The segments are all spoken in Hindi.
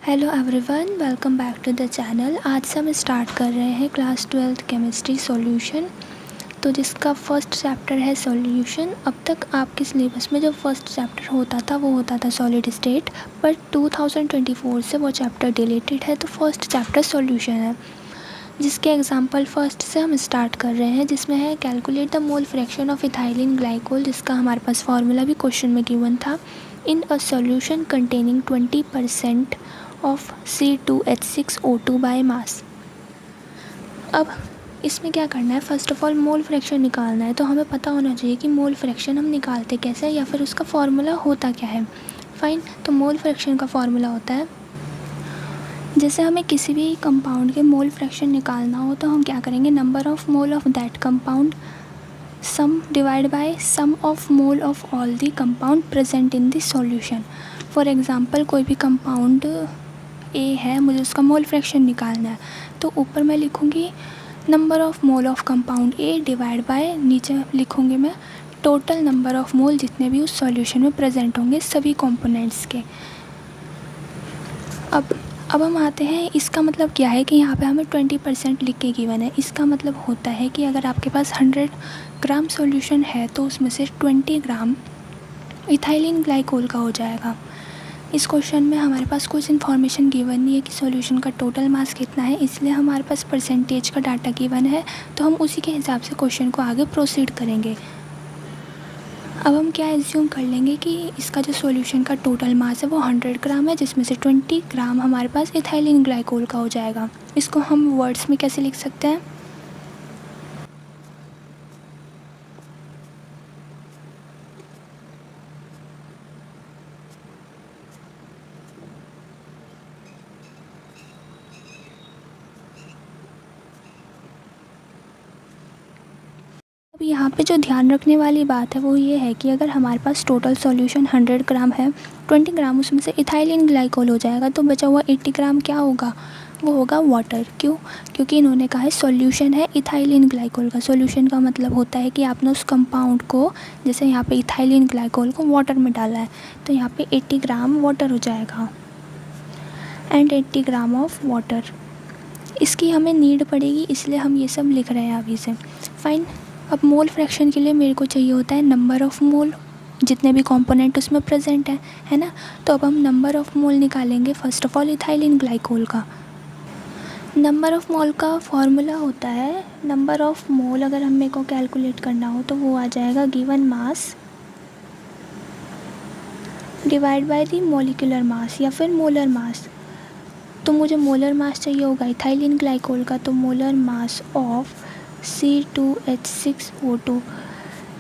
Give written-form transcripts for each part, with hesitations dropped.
Hello everyone, welcome back to the channel. आज से हम स्टार्ट कर रहे हैं क्लास 12th केमिस्ट्री सॉल्यूशन, तो जिसका फर्स्ट चैप्टर है सॉल्यूशन। अब तक आपके सिलेबस में जो फर्स्ट चैप्टर होता था वो होता था सॉलिड स्टेट, पर 2024 से वो चैप्टर डिलीटेड है, तो फर्स्ट चैप्टर सॉल्यूशन है, जिसके एग्जांपल फर्स्ट से हम स्टार्ट कर रहे हैं, जिसमें है calculate the mole fraction of ethylene glycol, जिसका हमारे पास फार्मूला भी क्वेश्चन में गिवन था। In a solution containing 20% of C2H6O2 by mass. अब इसमें क्या करना है, first of all mole fraction निकालना है, तो हमें पता होना चाहिए कि मोल फ्रैक्शन हम निकालते कैसे हैं या फिर उसका फार्मूला होता क्या है। फाइन, तो मोल फ्रैक्शन का फार्मूला होता है, जैसे हमें किसी भी कंपाउंड के मोल फ्रैक्शन निकालना हो तो हम क्या करेंगे, number of mole of that compound sum divide by sum of mole of all the compound present in the solution. For example कोई भी कंपाउंड ए है, मुझे उसका मोल फ्रैक्शन निकालना है, तो ऊपर मैं लिखूँगी number of mole of compound A divide by, नीचे लिखूँगी मैं टोटल नंबर ऑफ मोल जितने भी उस सॉल्यूशन में प्रेजेंट होंगे सभी कंपोनेंट्स के। अब हम आते हैं, इसका मतलब क्या है कि यहाँ पे हमें 20% लिख के गिवन है। इसका मतलब होता है कि अगर आपके पास 100 ग्राम सॉल्यूशन है तो उसमें से 20 ग्राम इथाइलिन ग्लाइकोल का हो जाएगा। इस क्वेश्चन में हमारे पास कुछ इन्फॉर्मेशन गिवन नहीं है कि सॉल्यूशन का टोटल मास कितना है, इसलिए हमारे पास परसेंटेज का डाटा गिवन है, तो हम उसी के हिसाब से क्वेश्चन को आगे प्रोसीड करेंगे। अब हम क्या एज्यूम कर लेंगे कि इसका जो सॉल्यूशन का टोटल मास है वो 100 ग्राम है, जिसमें से 20 ग्राम हमारे पास इथाइलिन ग्लाइकोल का हो जाएगा। इसको हम वर्ड्स में कैसे लिख सकते हैं, अब यहाँ पे जो ध्यान रखने वाली बात है वो ये है कि अगर हमारे पास टोटल सॉल्यूशन 100 ग्राम है, 20 ग्राम उसमें से इथाइलिन ग्लाइकोल हो जाएगा, तो बचा हुआ 80 ग्राम क्या होगा, वो होगा वाटर। क्यों? क्योंकि इन्होंने कहा है सॉल्यूशन है इथाइलिन ग्लाइकोल का। सॉल्यूशन का मतलब होता है कि आपने उस कंपाउंड को, जैसे यहाँ पे इथाइलिन ग्लाइकोल को वाटर में डाला है, तो यहाँ पे 80 ग्राम वाटर हो जाएगा एंड 80 ग्राम ऑफ वाटर। इसकी हमें नीड पड़ेगी, इसलिए हम ये सब लिख रहे हैं अभी से। फाइन, अब मोल फ्रैक्शन के लिए मेरे को चाहिए होता है नंबर ऑफ़ मोल, जितने भी कंपोनेंट उसमें प्रेजेंट है ना। तो अब हम नंबर ऑफ़ मोल निकालेंगे first of all ethylene glycol का। नंबर ऑफ़ मोल का फॉर्मूला होता है, नंबर ऑफ़ मोल अगर हम मेरे को कैलकुलेट करना हो तो वो आ जाएगा given mass divide by the molecular mass या फिर मोलर मास। तो मुझे मोलर मास चाहिए होगा इथाइलिन ग्लाइकोल का, तो molar mass of C2H6O2,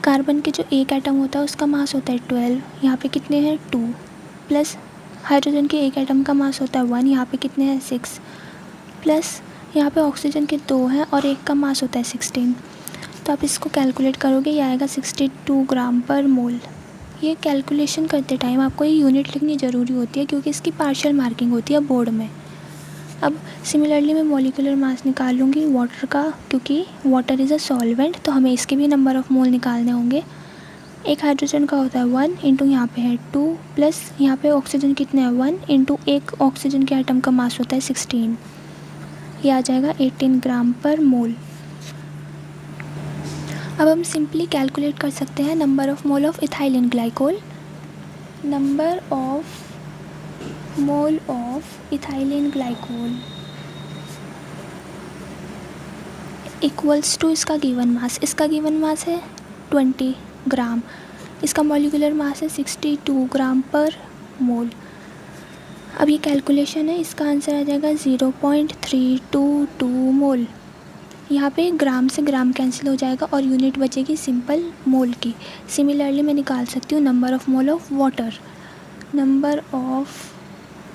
carbon के जो एक एटम होता है उसका मास होता है 12, यहाँ पे कितने हैं 2, प्लस हाइड्रोजन के एक एटम का मास होता है 1, यहाँ पे कितने हैं 6, प्लस यहाँ पे ऑक्सीजन के 2 हैं और एक का मास होता है 16। तो आप इसको कैलकुलेट करोगे, ये आएगा 62 ग्राम पर मोल। ये कैलकुलेशन करते टाइम आपको ये यूनिट लिखनी ज़रूरी होती है क्योंकि इसकी पार्शियल मार्किंग होती है बोर्ड में। अब सिमिलरली मैं मॉलिक्यूलर मास निकाल लूँगी वाटर का, क्योंकि वाटर इज़ अ सॉल्वेंट, तो हमें इसके भी नंबर ऑफ़ मोल निकालने होंगे। एक हाइड्रोजन का होता है 1 इंटू यहाँ पे है 2, प्लस यहाँ पे ऑक्सीजन कितने हैं 1 इंटू एक ऑक्सीजन के आइटम का मास होता है 16, ये आ जाएगा 18 ग्राम पर मोल। अब हम सिंपली कैलकुलेट कर सकते हैं number of mole of ethylene glycol. Number of mole of ethylene glycol equals to इसका गिवन मास। इसका गिवन मास है 20 ग्राम, इसका मॉलिक्यूलर मास है 62 ग्राम पर मोल। अब ये कैलकुलेशन है, इसका आंसर आ जाएगा 0.322 मोल। यहाँ पे ग्राम से ग्राम कैंसिल हो जाएगा और यूनिट बचेगी सिंपल मोल की। सिमिलरली मैं निकाल सकती हूँ number of mole of water. Number of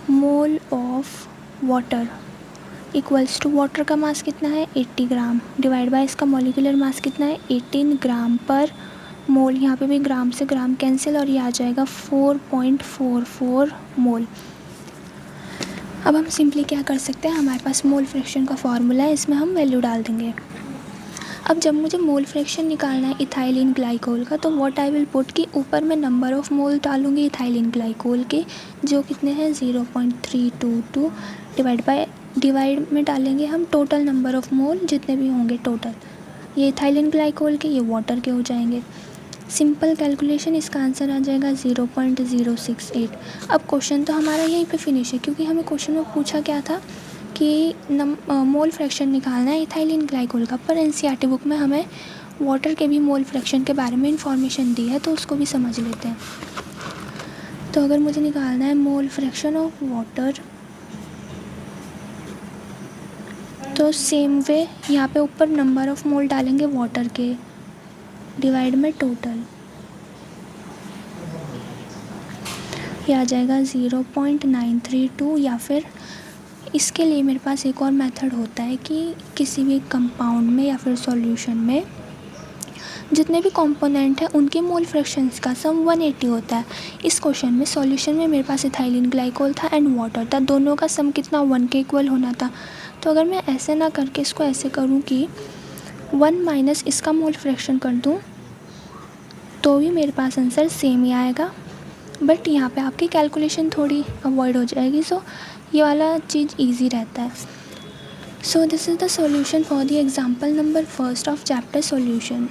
mole of water equals to water का मास कितना है 80 ग्राम डिवाइड बाय इसका मॉलिक्यूलर मास कितना है 18 ग्राम पर मोल। यहाँ पे भी ग्राम से ग्राम कैंसिल और ये आ जाएगा 4.44 मोल। अब हम सिंपली क्या कर सकते हैं, हमारे पास मोल फ्रैक्शन का फार्मूला है, इसमें हम वैल्यू डाल देंगे। अब जब मुझे मोल फ्रैक्शन निकालना है इथाइलिन ग्लाइकोल का, तो व्हाट आई विल पुट कि ऊपर मैं नंबर ऑफ़ मोल डालूँगी इथाइलिन ग्लाइकोल के, जो कितने हैं 0.322 डिवाइड में डालेंगे हम टोटल नंबर ऑफ़ मोल जितने भी होंगे टोटल, ये इथाइलिन ग्लाइकोल के, ये वाटर के हो जाएंगे। सिंपल कैलकुलेशन, इसका आंसर आ जाएगा 0.068। अब क्वेश्चन तो हमारा यहीं पे फिनिश है, क्योंकि हमें क्वेश्चन में पूछा क्या था कि मोल फ्रैक्शन निकालना है इथाइलिन ग्लाइकोल का, पर एनसीईआरटी बुक में हमें वाटर के भी मोल फ्रैक्शन के बारे में इंफॉर्मेशन दी है, तो उसको भी समझ लेते हैं। तो अगर मुझे निकालना है मोल फ्रैक्शन ऑफ वाटर, तो सेम वे यहाँ पे ऊपर नंबर ऑफ़ मोल डालेंगे वाटर के, डिवाइड में टोटल, ये आ जाएगा 0.932। या फिर इसके लिए मेरे पास एक और मेथड होता है कि किसी भी कंपाउंड में या फिर सॉल्यूशन में जितने भी कंपोनेंट हैं उनके मोल फ्रैक्शंस का सम 180 होता है। इस क्वेश्चन में सॉल्यूशन में मेरे पास इथाइलिन ग्लाइकोल था एंड वाटर था, दोनों का सम कितना 1 के इक्वल होना था। तो अगर मैं ऐसे ना करके इसको ऐसे करूँ कि 1 माइनस इसका मोल फ्रैक्शन कर दूँ, तो भी मेरे पास आंसर सेम ही आएगा, बट यहाँ पे आपकी कैलकुलेशन थोड़ी अवॉइड हो जाएगी। सो ये वाला चीज़ इजी रहता है। So this is the solution for the example number 1 of chapter solution.